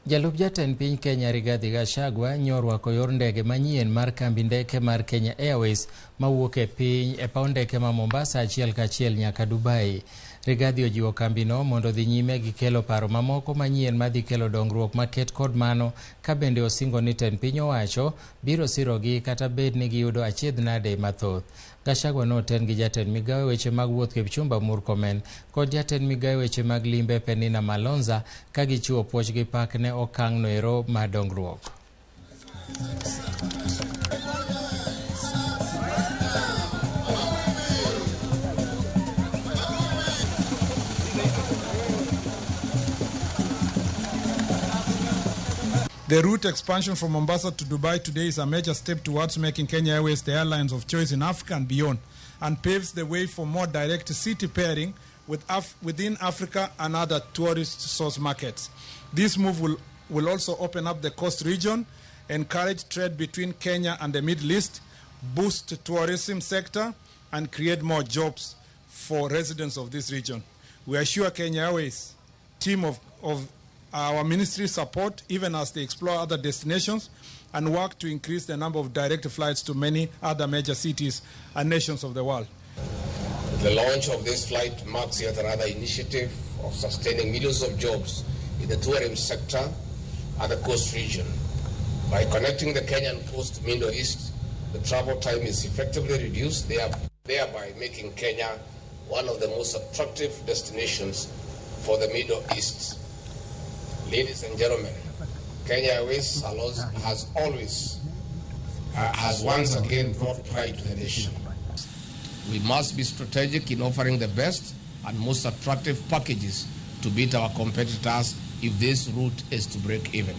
Jalup jatend piny Kenya Rigathi Gachagua nyorwako yor ndege manyien mar kambi ndeke mar Kenya Airways mawuok e piny e paw ndeke ma Mombasa achiel kachiel nyaka Dubai. Rigathi ojiwo kambino mondo dhi nyime gi kelo paro mamoko manyien madhi kelo dongruok maket kod mano, ka bende osingo ni tend piny owacho biro sirogi kata bed ni giyudo achiedhnade mathoth. Gachagua noten gi jatend migawe weche mag wuoth Kipchumba Murkomen kod jatend migawe weche mag limbe Penina Malonza ka gichiwo puoch gi pak ne okang' noero mar dongruok. The route expansion from Mombasa to Dubai today is a major step towards making Kenya Airways the airlines of choice in Africa and beyond, and paves the way for more direct city pairing within Africa and other tourist source markets. This move will also open up the coast region, encourage trade between Kenya and the Middle East, boost the tourism sector, and create more jobs for residents of this region. We assure Kenya Airways team of our ministry support even as they explore other destinations and work to increase the number of direct flights to many other major cities and nations of the world. The launch of this flight marks yet another initiative of sustaining millions of jobs in the tourism sector and the coast region. By connecting the Kenyan coast to Middle East, the travel time is effectively reduced, thereby making Kenya one of the most attractive destinations for the Middle East. Ladies and gentlemen, Kenya Airways has once again brought pride to the nation. We must be strategic in offering the best and most attractive packages to beat our competitors if this route is to break even.